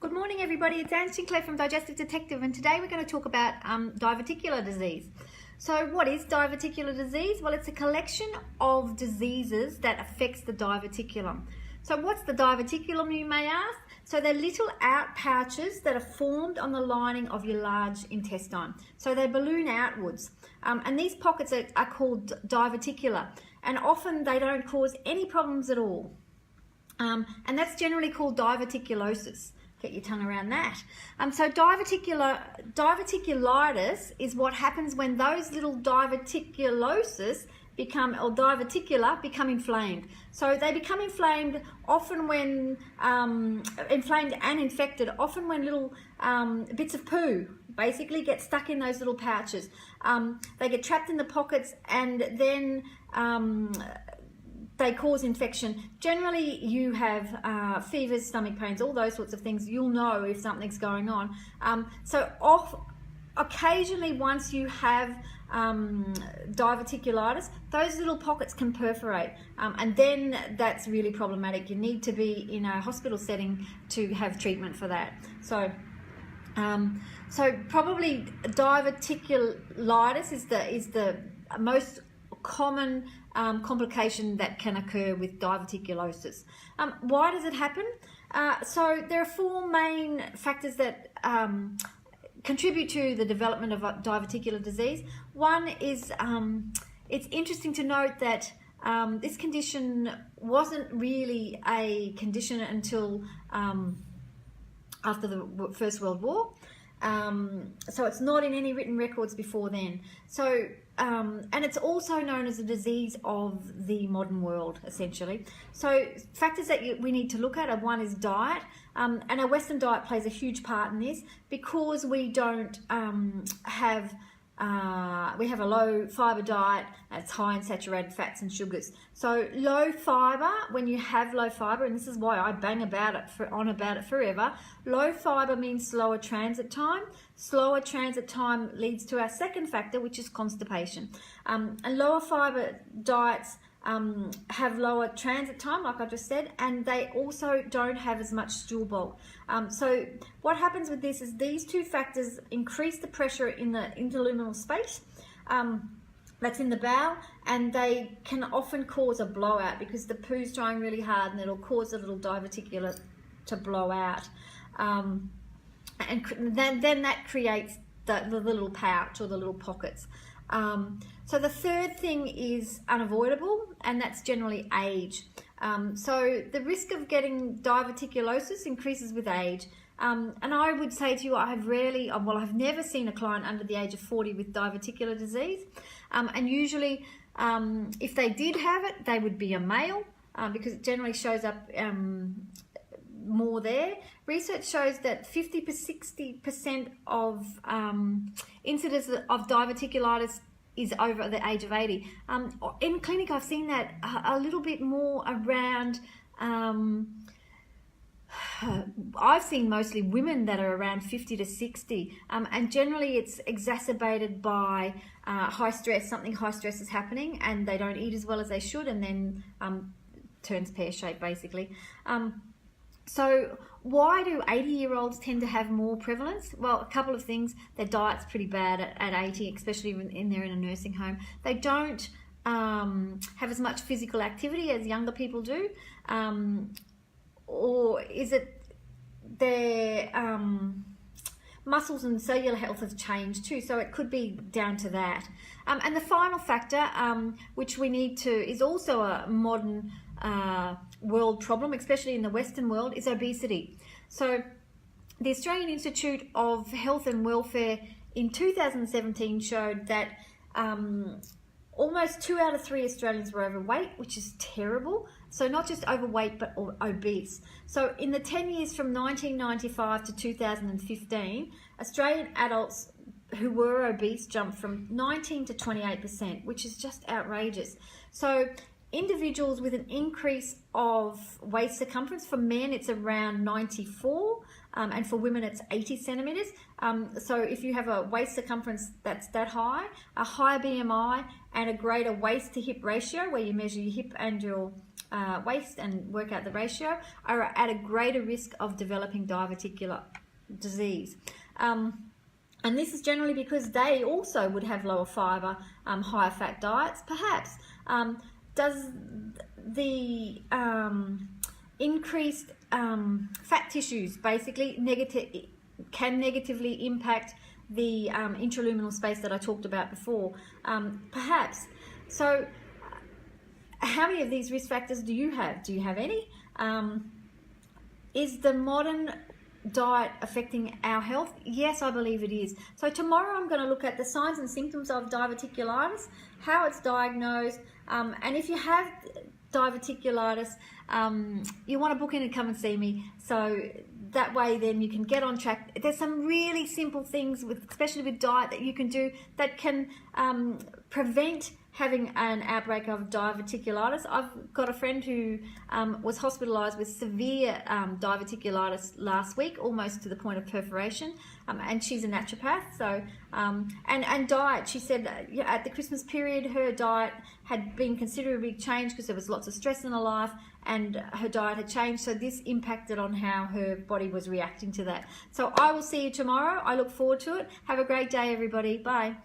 Good morning, everybody. It's Anne Sinclair from Digestive Detective, and today we're going to talk about diverticular disease. So what is diverticular disease? Well, it's a collection of diseases that affects the diverticulum. So what's the diverticulum, you may ask? So they're little out pouches that are formed on the lining of your large intestine. So they balloon outwards. And these pockets are called diverticular, and often they don't cause any problems at all. And that's generally called diverticulosis. Get your tongue around that. So diverticulitis is what happens when those little diverticulosis become inflamed. So they become inflamed often when inflamed and infected, often when little bits of poo basically get stuck in those little pouches. They get trapped in the pockets, and then they cause infection. Generally, you have fevers, stomach pains, all those sorts of things. You'll know if something's going on. Occasionally, once you have diverticulitis, those little pockets can perforate, and then that's really problematic. You need to be in a hospital setting to have treatment for that. So probably diverticulitis is the most common complication that can occur with diverticulosis. Why does it happen? So there are four main factors that contribute to the development of diverticular disease. One is, it's interesting to note that this condition wasn't really a condition until after the First World War. So it's not in any written records before then. So and it's also known as a disease of the modern world, essentially. So factors that we need to look at are, one is diet, and our Western diet plays a huge part in this because we don't we have a low fiber diet. It's high in saturated fats and sugars. So low fiber, when you have low fiber, and this is why I bang about it forever, low fiber means slower transit time. Slower transit time leads to our second factor, which is constipation. And lower fiber diets have lower transit time, like I just said, and they also don't have as much stool bulk. So what happens with this is these two factors increase the pressure in the interluminal space that's in the bowel, and they can often cause a blowout because the poo's drying really hard, and it'll cause a little diverticular to blow out. And then that creates the little pouch or the little pockets. So the third thing is unavoidable, and that's generally age. So the risk of getting diverticulosis increases with age. And I would say to you, I've never seen a client under the age of 40 with diverticular disease. And usually, if they did have it, they would be a male, because it generally shows up more there. Research shows that 60% of incidence of diverticulitis is over the age of 80. In clinic, I've seen that a little bit more around. I've seen mostly women that are around 50 to 60, and generally it's exacerbated by high stress. Something high stress is happening, and they don't eat as well as they should, and then turns pear-shaped basically. So why do 80-year-olds tend to have more prevalence? Well, a couple of things. Their diet's pretty bad at 80, especially when they're in a nursing home. They don't have as much physical activity as younger people do. Or is it their muscles and cellular health have changed too? So it could be down to that. And the final factor, which we need to, is also a modern world problem, especially in the Western world, is obesity. So the Australian Institute of Health and Welfare in 2017 showed that almost 2 out of 3 Australians were overweight, which is terrible. So not just overweight, but obese. So in the 10 years from 1995 to 2015, Australian adults who were obese jumped from 19 to 28%, which is just outrageous. So individuals with an increase of waist circumference, for men it's around 94, and for women it's 80 centimeters. So if you have a waist circumference that's that high, a higher BMI, and a greater waist to hip ratio, where you measure your hip and your waist and work out the ratio are at a greater risk of developing diverticular disease. And this is generally because they also would have lower fiber, higher fat diets, perhaps. Does the increased fat tissues basically can negatively impact the intraluminal space that I talked about before? Perhaps. So how many of these risk factors do you have? Do you have any? Is the modern diet affecting our health? Yes, I believe it is. So tomorrow I'm going to look at the signs and symptoms of diverticulitis, how it's diagnosed, and if you have diverticulitis, you want to book in and come and see me. So that way then you can get on track. There's some really simple things, especially with diet, that you can do that can prevent having an outbreak of diverticulitis. I've got a friend who was hospitalised with severe diverticulitis last week, almost to the point of perforation, and she's a naturopath. So and diet, she said at the Christmas period her diet had been considerably changed because there was lots of stress in her life, and her diet had changed, so this impacted on how her body was reacting to that. So I will see you tomorrow. I look forward to it. Have a great day, everybody. Bye.